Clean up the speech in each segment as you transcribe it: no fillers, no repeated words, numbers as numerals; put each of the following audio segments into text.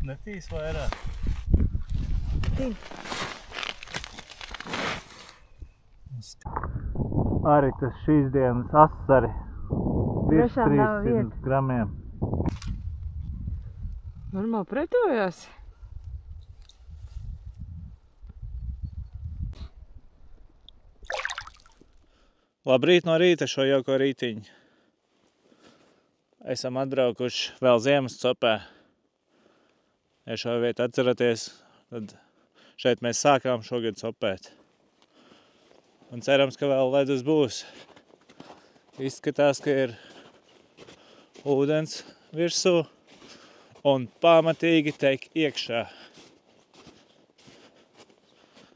Netīs vairāk. Arī tas šīs dienas asari. Virs 300 gramiem. Normāli pretojās. Labrīt no rīta šo jauko rītiņu. Esam atbraukuši vēl ziemas copē. Ja šo vietu atceraties, tad šeit mēs sākām šogad copēt. Un cerams, ka vēl ledus būs. Izskatās, ka ir ūdens virsū un pamatīgi teik iekšā.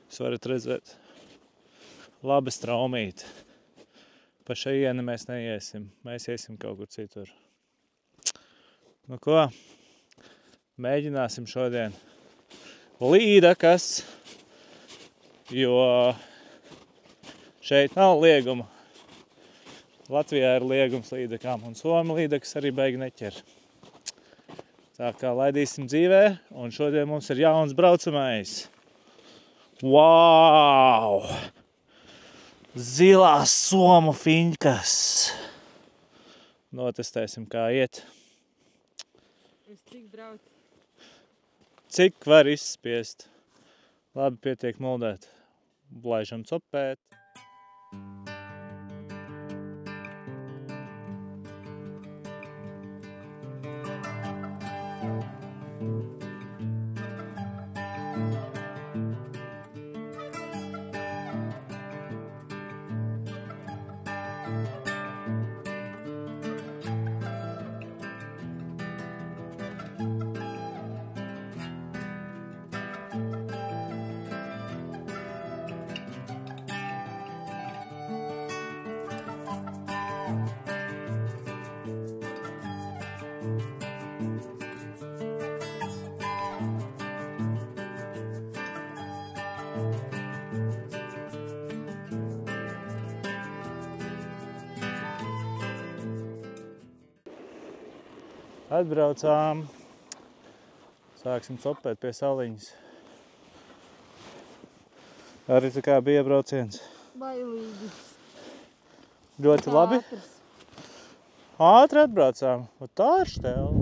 Jūs varat redzēt laba straumīte. Pa šeieni mēs neiesim, mēs iesim kaut kur citur. Nu ko, mēģināsim šodien līdakas, jo šeit nav lieguma. Latvijā ir liegums līdakām un Somi līdakas arī beigi neķer. Tā kā laidīsim dzīvē un šodien mums ir jauns braucamais. Wow! Zilās somu fiņkas. Notestēsim, kā iet. Uz cik brauc? Cik var izspiest. Labi, pietiek muldēt. Laižam copēt. Atbraucām. Sāksim copēt pie saliņas. Arī tā kā bija brauciens. Bailīgi. Ļoti labi. Ātri atbraucām. Un tā ir štēla.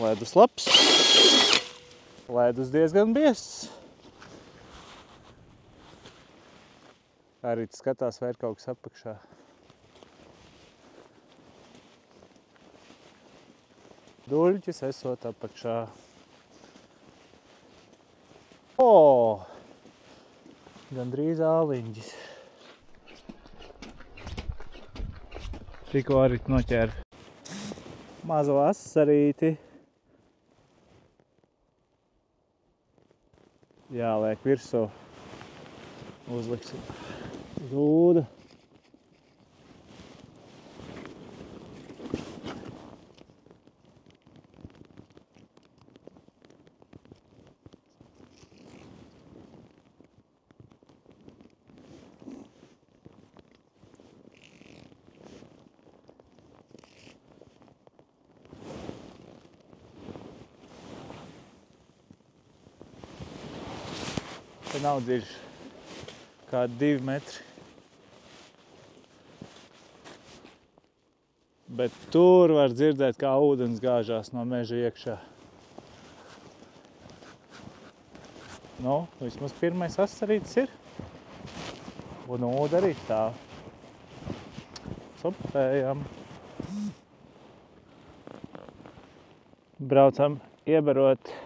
Ledus labs. Ledus diezgan biests. Arī skatās, vai ir kaut kas apakšā. Duļķis esot apakšā. O! Gandrīz āliņģis. Tikko arī noķēra mazo asarīti. Jāliek virsū. Uzliksim. Zūda. Te nav dziļš. Kādi 2 metri. Bet tur var dzirdēt, kā ūdens gāžās no meža iekšā. Nu, vismaz pirmais asarītis ir. Un ūda arī stāv. Copējam. Braucam iebarot.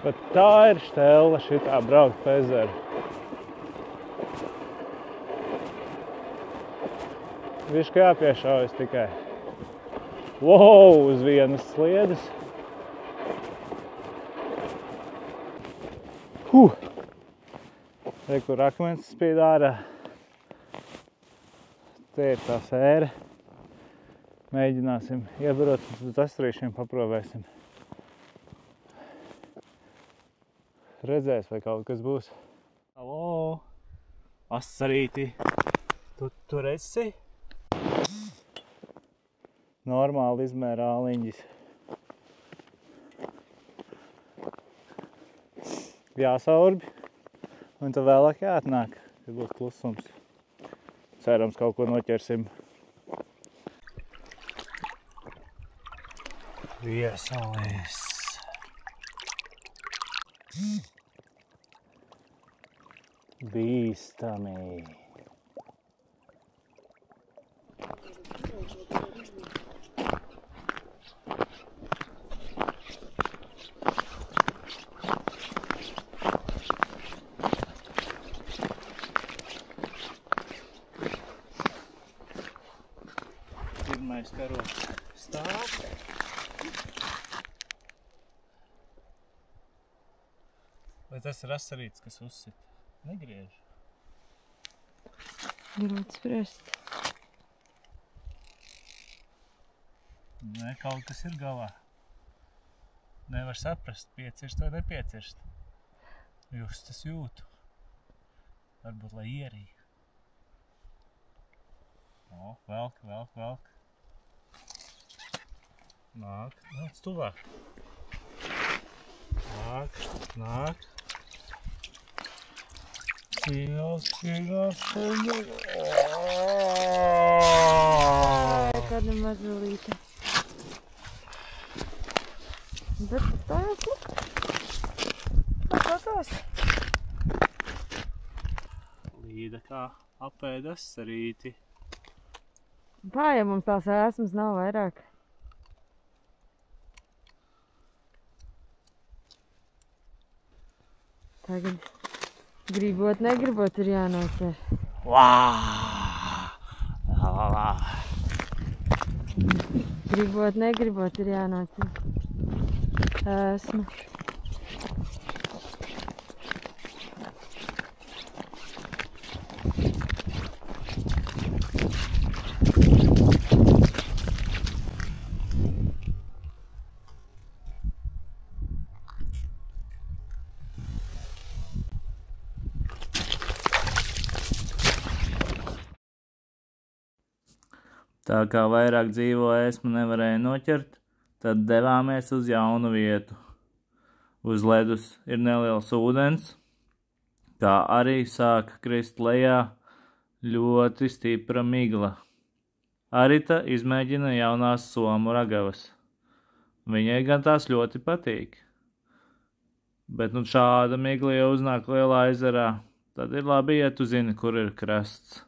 Bet tā ir štēle šitā braukt pa ezeru. Višķi jāpiešaujas tikai. Wow, uz vienas sliedes. Re, kur akmens spīd ārā. Te ir tā sēra. Mēģināsim iebarot uz asarīšiem, paprovēsim. Redzēs, vai kaut kas būs. Halo! Asarīti! Tu tur esi? Normāli izmēra āliņģis. Jāsaurbi. Un tad vēlāk jāatnāk, kad būs klusums. Cerams, kaut ko noķersim. Viesalis. Bīstami. Pirmais karoks stāv. Vai tas ir asarīts, kas uzsit? Negriež. Grūti spriest. Nē, kaut kas ir galā. Nevar saprast, piecirst vai nepiecirst. Just es jūtu. Varbūt, lai ierī. O, velk. Nāk, nāc tuvāk. Nāk. Cīnās. Kāda mazulīte. Bet tā jau saka. Paskatās. Līda kā apēda asarīti. Tā, ja mums tās ēsmas nav vairāk. Tagad gribot, negribot ir jānoķer. Gribot, negribot ir jānoķer. Ēsma. Tā kā vairāk dzīvo ēsmu nevarēja noķert, tad devāmies uz jaunu vietu. Uz ledus ir neliels ūdens, kā arī sāka krist lejā ļoti stipra migla. Arita izmēģina jaunās somu ragavas. Viņai gan tās ļoti patīk. Bet nu šāda migla jau uznāk lielā ezerā, tad ir labi, ja tu zini, kur ir krasts.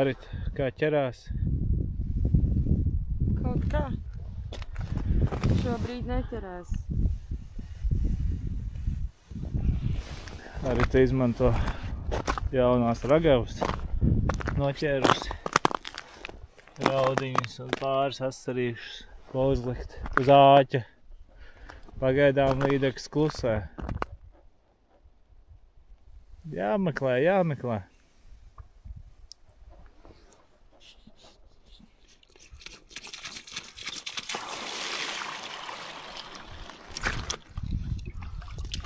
Arit, kā ķerās? Kaut kā. Šobrīd neķerās. Arita izmanto jaunās ragavas, noķērusi raudiņus un pāris asarīšus, ko uzlikt uz āķa. Pagaidām līdeks klusē. Jāmeklē.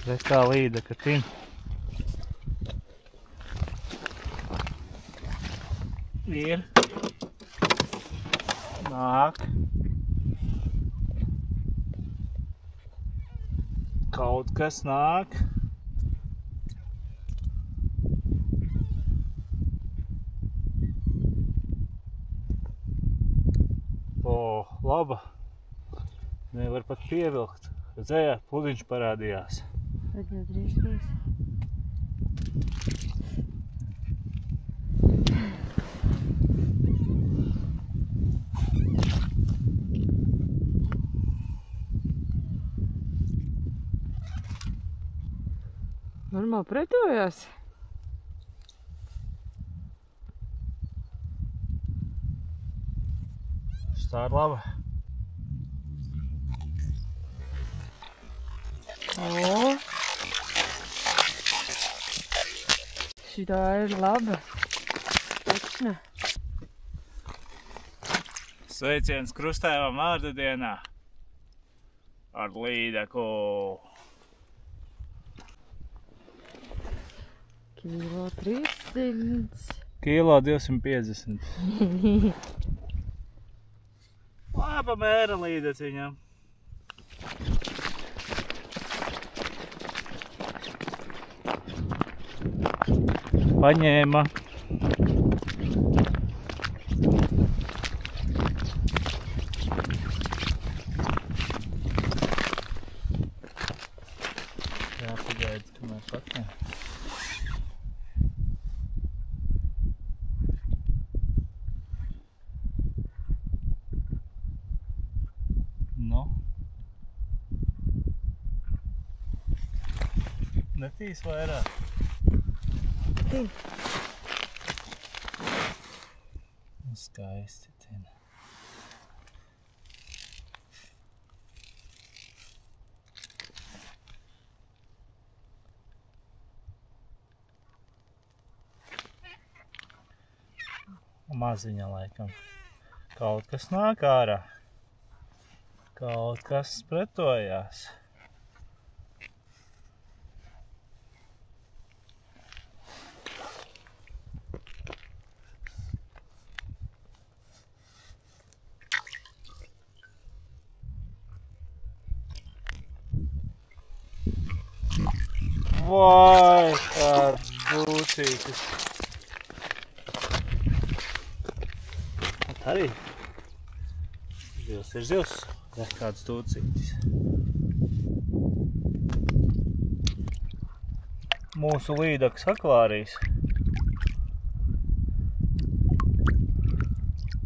Redz, kā līdeka tin. Ir. Nāk. Kaut kas nāk. O, laba. Nevar pat pievilkt. Redzējāt, pludiņš parādījās. Tad jau drīz būs. Normāli pretojās. Tā ir laba. O! Šitā ir laba. Pečna. Sveiciens krustēvam vārda dienā ar līdeku. Kilo 300. Kilo 250. Laba mēra līdeciņam. Paņēma. Jāpagaid, kamēr paņēma. Netīs vairāk. Skaisti tina. Maziņa laikam. Kaut kas nāk ārā. Kaut kas pretojās. Vai, kā dūcītis. Arī zivs ir zivs. Re, kāds dūcītis. Mūsu līdaks akvārijas.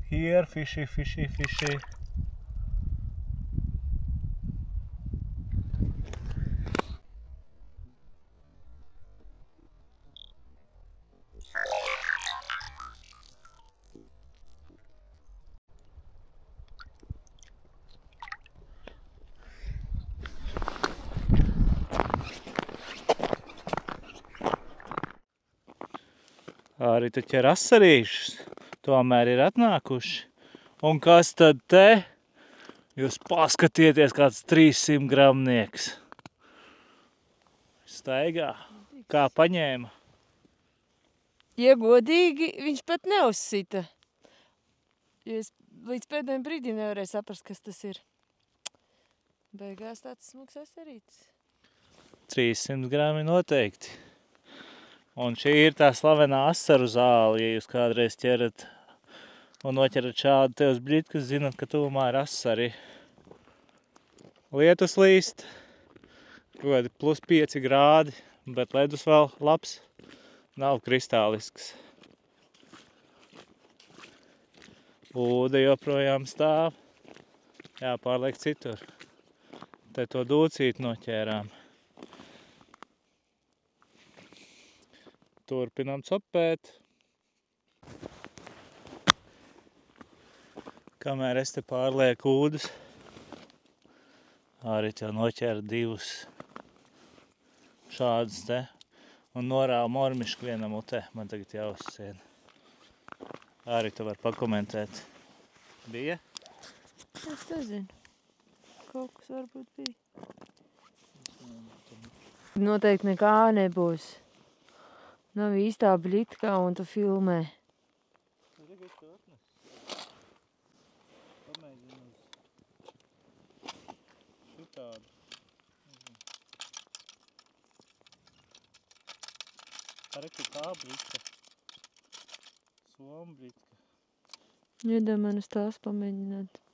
Here, fishy, fishy, fishy. Arī taču ir asarīšas, tomēr ir atnākuši. Un kas tad te? Jūs paskatieties, kāds 300 gramnieks. Staigā, kā paņēma. Ja godīgi, viņš pat neuzsita. Jo es līdz pēdējiem brīdim nevarēju saprast, kas tas ir. Beigās tāds smuks asarītis. 300 grami noteikti. Un šī ir tā slavenā asaru zāle, ja jūs kādreiz ķerat un noķerat šādu te uz bļitkas, zinat, ka tuvumā ir asari. Lietus līst, kādi +5 grādi, bet ledus vēl labs, nav kristālisks. Ūde joprojām stāv, jāpārliek citur. Te to dūcīti noķērām. Turpinām copēt. Kamēr es te pārlieku ūdus, arī tev noķēra 2 šādus te un norāva mormišku vienam utē. Man tagad jāuzsien. Arī tu var pakomentēt. Bija? Es nezinu. Kaut kas varbūt bija. Noteikti nekā nebūs. Nav īstā bļitkā un tu filmē. Pamēģinu uz šitādu. Arī tā bļitka. Soma bļitka. Iedomājos tās pamēģināt.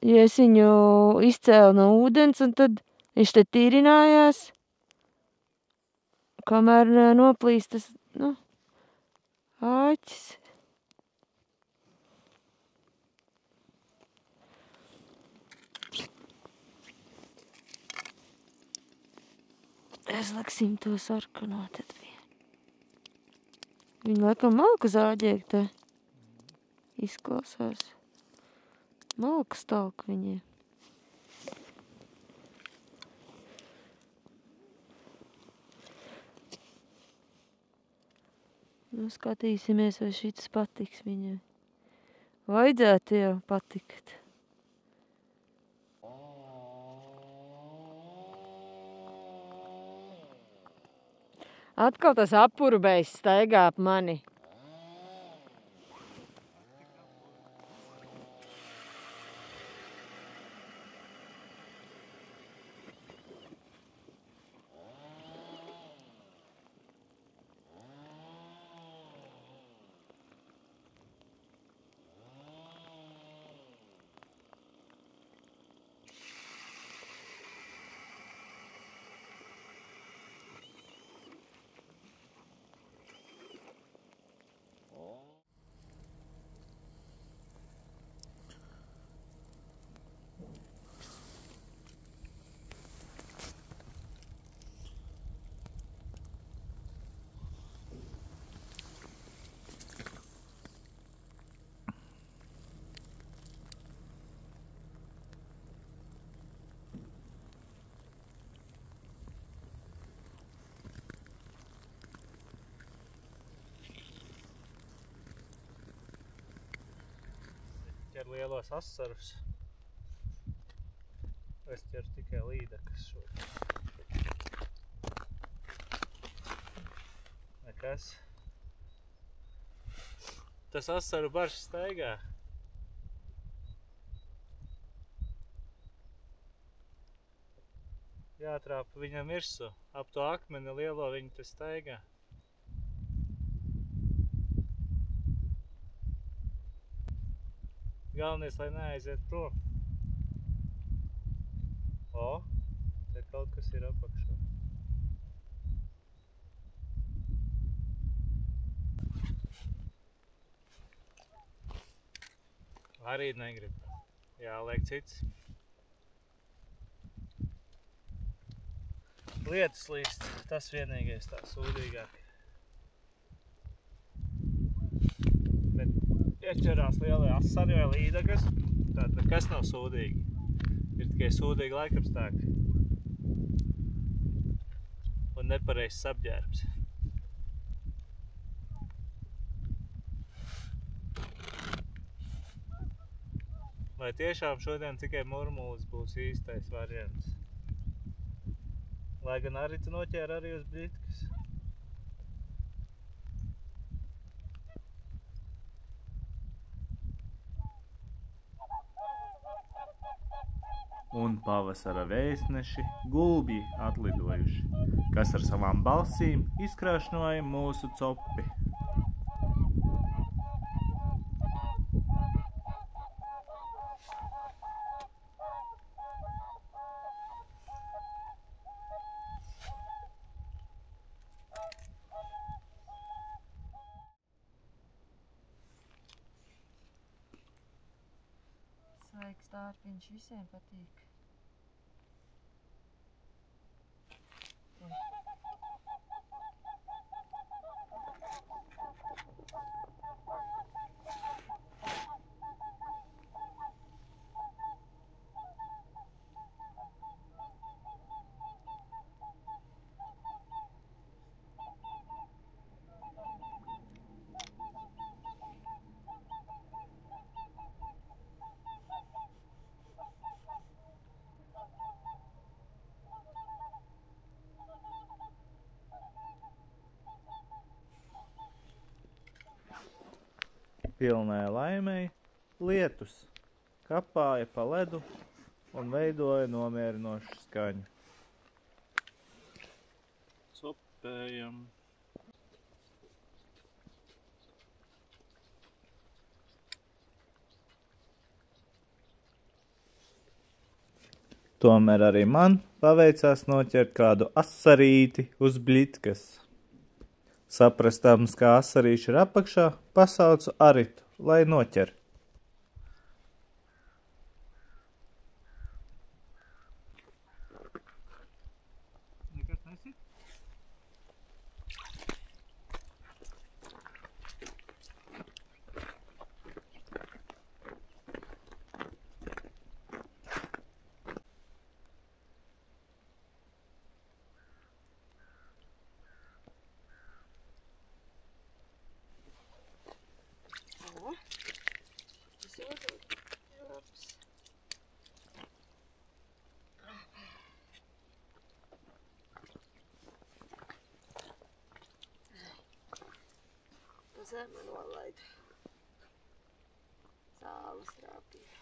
Ja es viņu izcēlu no ūdens, un tad viņš te tīrinājās, kamēr noplīst tas, āķis. Aizliksim to sarkano tad vien. Viņa laikam malku zāģēgtē. Izklausās. Malku stalku viņiem. Nu, skatīsimies, vai šitas patiks viņai. Vajadzētu jau patikt. Atkal tas apurbējs staigā ap mani. Ķer lielos asarus. Es ķeru tikai līdekas šodien. Nekas. Tas asaru barš staigā. Jātrāpa viņam virsū. Ap to akmeni lielo viņi te staigā. Galvenais, lai neaiziet prom. O, te kaut kas ir apakšā. Arī negrib. Jāliek cits. Lietus līst, tas vienīgais tā sūdīgāk. Bet ieķerās lielie asari vai līdekas, tad nekas nav sūdīgi. Ir tikai sūdīgi laikapstākļi. Un nepareizs apģērbs. Vai tiešām šodien tikai murmulis būs īstais variants? Lai gan arī tu noķēri arī uz britkas. Un pavasara vēstneši gulbji atlidojuši, kas ar savām balsīm izkrāšņoja mūsu copi. Sveiks, Tārpiņš, visiem patīk. Pilnai laimei lietus kapāja pa ledu un veidoja nomierinošu skaņu. Copējam. Tomēr arī man paveicās noķert kādu asarīti uz bļitkas. Saprastams, kā asarīši ir apakšā, pasaucu aritu, lai noķer. Nekas nesit? zeme nolaidu. Sāles rāpīja.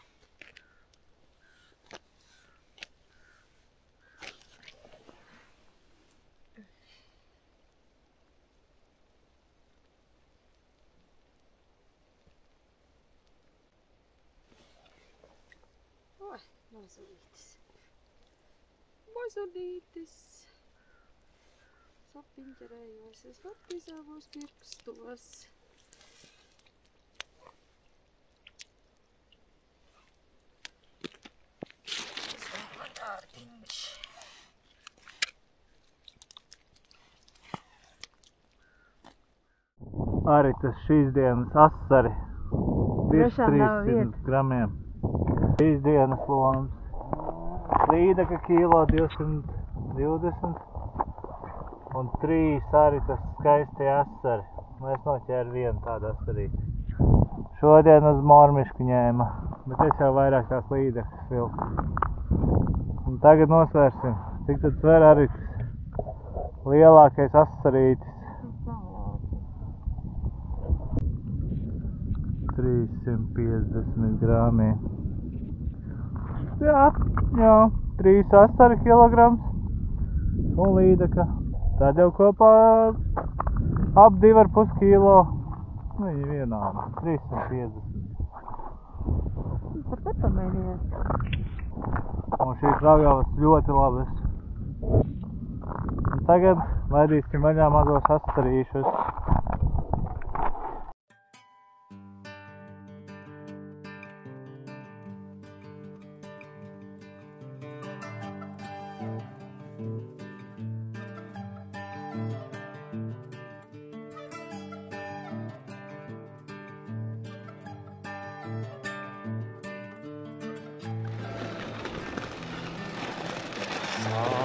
Oi, mazulītis. Mazulītis. Sapiņķerējosies pat izāvos pirkstos. Tas vēl man ārtiņš. Arī tas šīs dienas asari. Virs Tiešām nav 300 vieta. gramiem. Šīs dienas lomas. Līdaka kilo 220. Un 3 arī tas skaistie asari. Es noķēru vienu tādu asarīti. Šodien uz mormišku ņēma, bet es jau vairāk tās līdakas vilku. Un tagad nosvērsim, cik tad sver arī lielākais asarītis. 350 grāmi. Jā, 3 asari kilograms un līdaka. Tad jau kopā ap 2,5 kilo. Nu, viņi vienādi. 350. Par te pamēģinies. Un šīs raujavas ļoti labas. Un tagad laidīsim vaļā mazos asarīšus. Sāle.